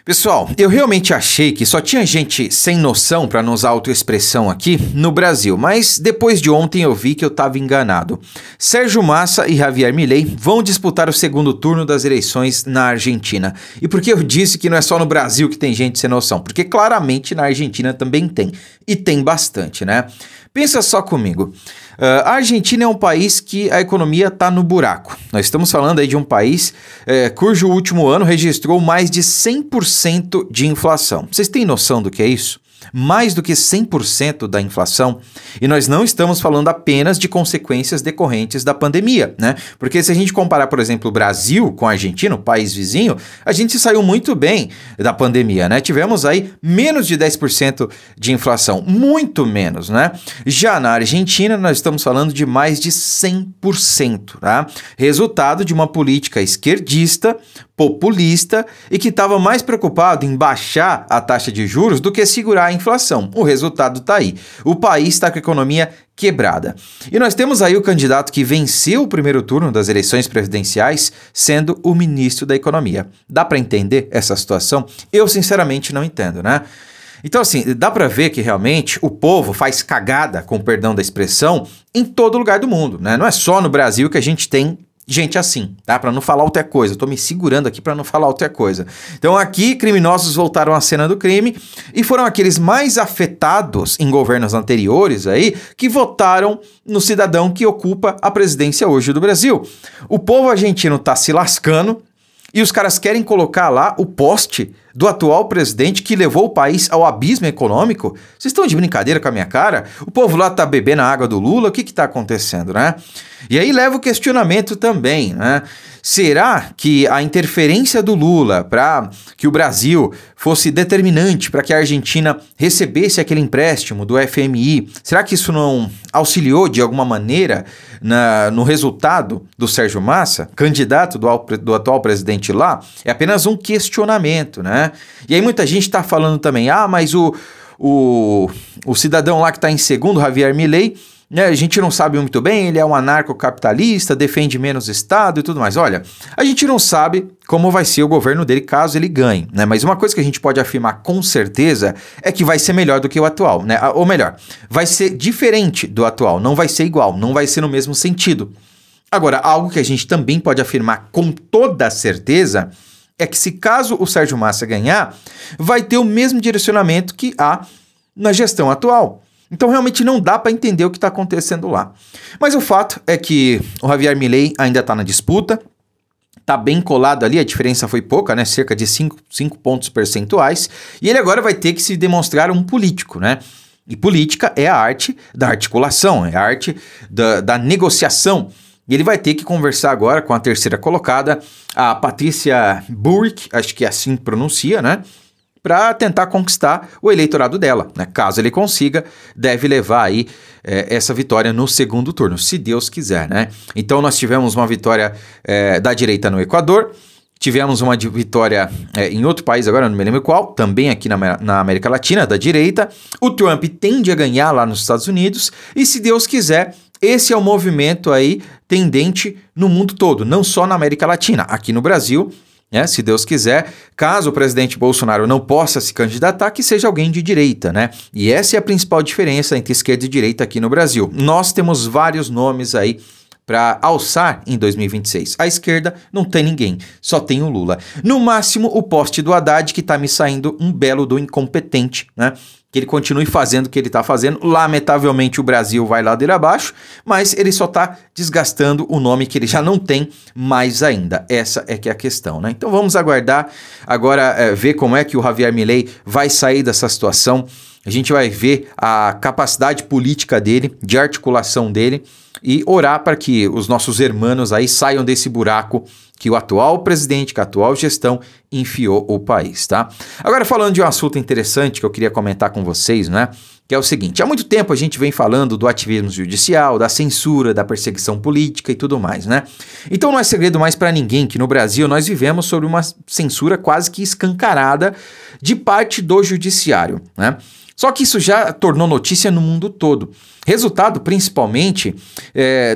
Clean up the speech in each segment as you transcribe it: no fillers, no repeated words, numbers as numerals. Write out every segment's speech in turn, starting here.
Pessoal, eu realmente achei que só tinha gente sem noção para nos autoexpressão aqui no Brasil, mas depois de ontem eu vi que eu estava enganado. Sérgio Massa e Javier Milei vão disputar o segundo turno das eleições na Argentina. E por que eu disse que não é só no Brasil que tem gente sem noção? Porque claramente na Argentina também tem, e tem bastante, né? Pensa só comigo. A Argentina é um país que a economia está no buraco. Nós estamos falando aí de um país cujo último ano registrou mais de 100% de inflação. Vocês têm noção do que é isso? Mais do que 100% da inflação, e nós não estamos falando apenas de consequências decorrentes da pandemia, né? Porque se a gente comparar, por exemplo, o Brasil com a Argentina, o país vizinho, a gente saiu muito bem da pandemia, né? Tivemos aí menos de 10% de inflação, muito menos, né? Já na Argentina, nós estamos falando de mais de 100%, tá? Resultado de uma política esquerdista, populista e que estava mais preocupado em baixar a taxa de juros do que segurar a inflação. O resultado está aí. O país está com a economia quebrada. E nós temos aí o candidato que venceu o primeiro turno das eleições presidenciais sendo o ministro da Economia. Dá para entender essa situação? Eu sinceramente não entendo, né? Então, assim, dá para ver que realmente o povo faz cagada, com perdão da expressão, em todo lugar do mundo, né? Não é só no Brasil que a gente tem gente assim, tá? Para não falar outra coisa. Eu tô me segurando aqui para não falar outra coisa. Então aqui, criminosos voltaram à cena do crime e foram aqueles mais afetados em governos anteriores aí que votaram no cidadão que ocupa a presidência hoje do Brasil. O povo argentino tá se lascando e os caras querem colocar lá o poste do atual presidente que levou o país ao abismo econômico. Vocês estão de brincadeira com a minha cara? O povo lá tá bebendo a água do Lula, o que que tá acontecendo, né? E aí leva o questionamento também, né? Será que a interferência do Lula para que o Brasil fosse determinante para que a Argentina recebesse aquele empréstimo do FMI, será que isso não auxiliou de alguma maneira no resultado do Sérgio Massa, candidato do atual presidente lá? É apenas um questionamento, né? E aí muita gente está falando também, mas o cidadão lá que está em segundo, Javier Milei, né, a gente não sabe muito bem, ele é um anarcocapitalista, defende menos Estado e tudo mais. Olha, a gente não sabe como vai ser o governo dele caso ele ganhe, né? Mas uma coisa que a gente pode afirmar com certeza é que vai ser melhor do que o atual, né? Ou melhor, vai ser diferente do atual, não vai ser igual, não vai ser no mesmo sentido. Agora, algo que a gente também pode afirmar com toda certeza é que se caso o Sérgio Massa ganhar, vai ter o mesmo direcionamento que há na gestão atual. Então realmente não dá para entender o que está acontecendo lá. Mas o fato é que o Javier Milei ainda está na disputa, está bem colado ali, a diferença foi pouca, né? Cerca de 5 pontos percentuais, e ele agora vai ter que se demonstrar um político, né? E política é a arte da articulação, é a arte da negociação. E ele vai ter que conversar agora com a terceira colocada, a Patrícia Bullrich, acho que é assim que pronuncia, né? Para tentar conquistar o eleitorado dela, né? Caso ele consiga, deve levar aí essa vitória no segundo turno, se Deus quiser, né? Então nós tivemos uma vitória da direita no Equador, tivemos uma vitória em outro país, agora não me lembro qual, também aqui na América Latina, da direita. O Trump tende a ganhar lá nos Estados Unidos e, se Deus quiser, esse é o movimento aí tendente no mundo todo, não só na América Latina, aqui no Brasil. Se Deus quiser, caso o presidente Bolsonaro não possa se candidatar, que seja alguém de direita, né? E essa é a principal diferença entre esquerda e direita aqui no Brasil. Nós temos vários nomes aí para alçar em 2026. À esquerda não tem ninguém, só tem o Lula. No máximo o poste do Haddad, que está me saindo um belo do incompetente, né? Que ele continue fazendo o que ele está fazendo. Lamentavelmente o Brasil vai ladeira abaixo, mas ele só está desgastando o nome que ele já não tem mais ainda. Essa é que é a questão, né? Então vamos aguardar agora, ver como é que o Javier Milei vai sair dessa situação. A gente vai ver a capacidade política dele, de articulação dele, e orar para que os nossos irmãos aí saiam desse buraco que o atual presidente, que a atual gestão enfiou o país, tá? Agora, falando de um assunto interessante que eu queria comentar com vocês, né? Que é o seguinte, há muito tempo a gente vem falando do ativismo judicial, da censura, da perseguição política e tudo mais, né? Então não é segredo mais para ninguém que no Brasil nós vivemos sob uma censura quase que escancarada de parte do judiciário, né? Só que isso já tornou notícia no mundo todo. Resultado, principalmente,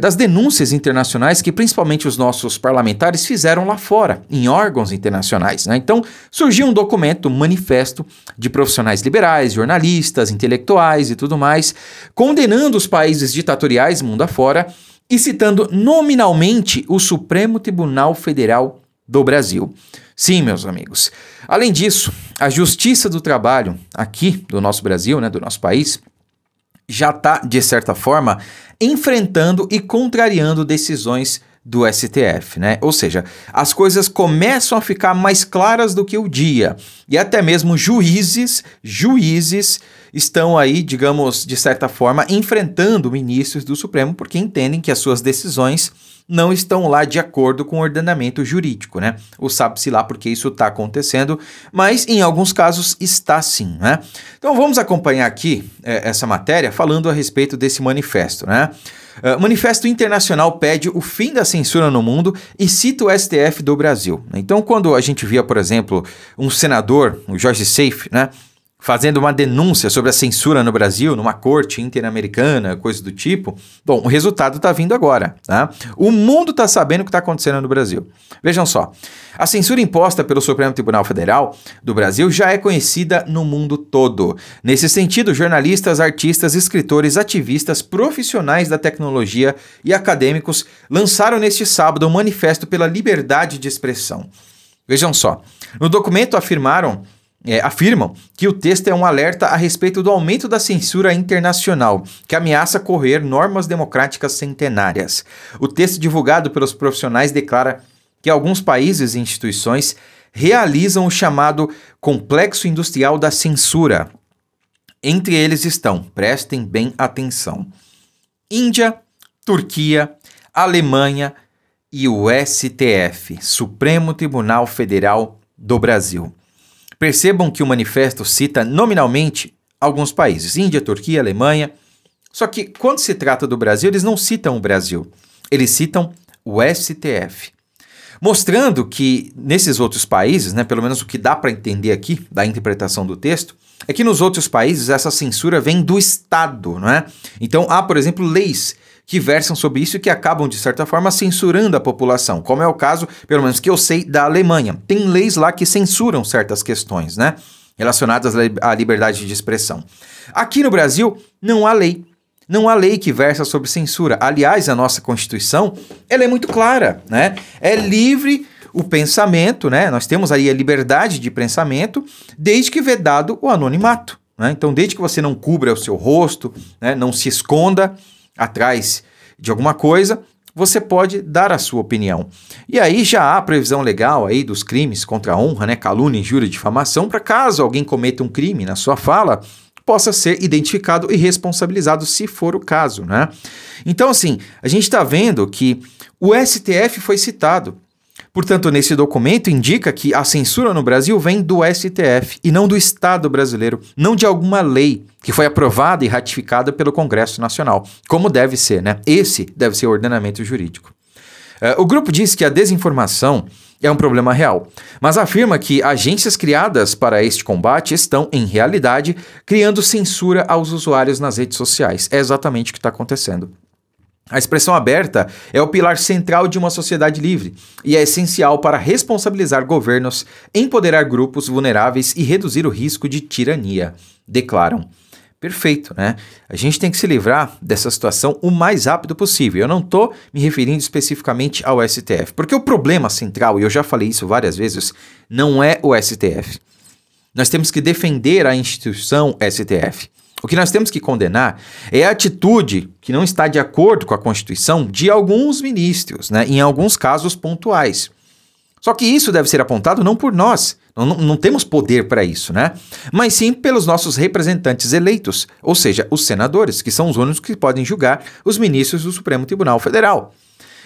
das denúncias internacionais que principalmente os nossos parlamentares fizeram lá fora, em órgãos internacionais, né? Então, surgiu um documento, um manifesto de profissionais liberais, jornalistas, intelectuais e tudo mais, condenando os países ditatoriais mundo afora e citando nominalmente o Supremo Tribunal Federal do Brasil. Sim, meus amigos. Além disso, a Justiça do Trabalho aqui do nosso Brasil, né, do nosso país, já está, de certa forma, enfrentando e contrariando decisões do STF, né? Ou seja, as coisas começam a ficar mais claras do que o dia. E até mesmo juízes estão aí, digamos, de certa forma, enfrentando ministros do Supremo porque entendem que as suas decisões não estão lá de acordo com o ordenamento jurídico, né? Ou sabe-se lá porque isso está acontecendo, mas em alguns casos está sim, né? Então vamos acompanhar aqui essa matéria falando a respeito desse manifesto, né? O Manifesto Internacional pede o fim da censura no mundo e cita o STF do Brasil. Então, quando a gente via, por exemplo, um senador, o Jorge Seife, né, fazendo uma denúncia sobre a censura no Brasil, numa corte interamericana, coisa do tipo, bom, o resultado está vindo agora, tá? O mundo está sabendo o que está acontecendo no Brasil. Vejam só, a censura imposta pelo Supremo Tribunal Federal do Brasil já é conhecida no mundo todo. Nesse sentido, jornalistas, artistas, escritores, ativistas, profissionais da tecnologia e acadêmicos lançaram neste sábado um manifesto pela liberdade de expressão. Vejam só, no documento afirmam que o texto é um alerta a respeito do aumento da censura internacional, que ameaça corroer normas democráticas centenárias. O texto divulgado pelos profissionais declara que alguns países e instituições realizam o chamado complexo industrial da censura. Entre eles estão, prestem bem atenção, Índia, Turquia, Alemanha e o STF, Supremo Tribunal Federal do Brasil. Percebam que o manifesto cita nominalmente alguns países, Índia, Turquia, Alemanha. Só que quando se trata do Brasil, eles não citam o Brasil, eles citam o STF. Mostrando que nesses outros países, né, pelo menos o que dá para entender aqui da interpretação do texto, é que nos outros países essa censura vem do Estado, não é? Então há, por exemplo, leis que versam sobre isso e que acabam, de certa forma, censurando a população, como é o caso, pelo menos que eu sei, da Alemanha. Tem leis lá que censuram certas questões, né, relacionadas à liberdade de expressão. Aqui no Brasil, não há lei. Não há lei que versa sobre censura. Aliás, a nossa Constituição, ela é muito clara, né? É livre o pensamento, né? Nós temos aí a liberdade de pensamento, desde que vedado o anonimato, né? Então, desde que você não cubra o seu rosto, né, não se esconda atrás de alguma coisa, você pode dar a sua opinião. E aí já há previsão legal aí dos crimes contra a honra, né, calúnia, injúria e difamação, para caso alguém cometa um crime na sua fala, possa ser identificado e responsabilizado se for o caso, né? Então, assim, a gente está vendo que o STF foi citado. Portanto, nesse documento indica que a censura no Brasil vem do STF e não do Estado brasileiro, não de alguma lei que foi aprovada e ratificada pelo Congresso Nacional, como deve ser, né? Esse deve ser o ordenamento jurídico. O grupo diz que a desinformação é um problema real, mas afirma que agências criadas para este combate estão, em realidade, criando censura aos usuários nas redes sociais. É exatamente o que está acontecendo. A expressão aberta é o pilar central de uma sociedade livre e é essencial para responsabilizar governos, empoderar grupos vulneráveis e reduzir o risco de tirania, declaram. Perfeito, né? A gente tem que se livrar dessa situação o mais rápido possível. Eu não estou me referindo especificamente ao STF, porque o problema central, e eu já falei isso várias vezes, não é o STF. Nós temos que defender a instituição STF. O que nós temos que condenar é a atitude que não está de acordo com a Constituição de alguns ministros, né, em alguns casos pontuais. Só que isso deve ser apontado não por nós, não temos poder para isso, né? Mas sim pelos nossos representantes eleitos, ou seja, os senadores, que são os únicos que podem julgar os ministros do Supremo Tribunal Federal.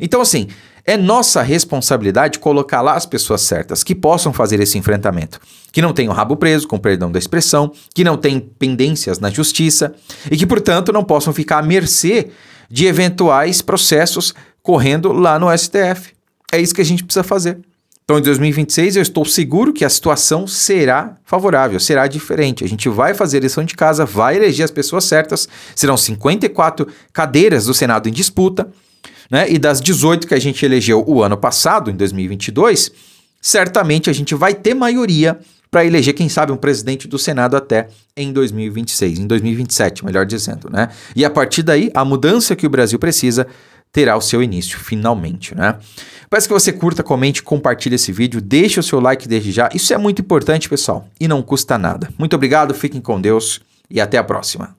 Então, assim, é nossa responsabilidade colocar lá as pessoas certas que possam fazer esse enfrentamento, que não tenham rabo preso, com perdão da expressão, que não tenham pendências na justiça e que, portanto, não possam ficar à mercê de eventuais processos correndo lá no STF. É isso que a gente precisa fazer. Então, em 2026, eu estou seguro que a situação será favorável, será diferente. A gente vai fazer a lição de casa, vai eleger as pessoas certas, serão 54 cadeiras do Senado em disputa, né? E das 18 que a gente elegeu o ano passado, em 2022, certamente a gente vai ter maioria para eleger, quem sabe, um presidente do Senado até em 2026, em 2027, melhor dizendo, né? E a partir daí, a mudança que o Brasil precisa terá o seu início, finalmente, né? Peço que você curta, comente, compartilhe esse vídeo, deixe o seu like desde já. Isso é muito importante, pessoal, e não custa nada. Muito obrigado, fiquem com Deus e até a próxima.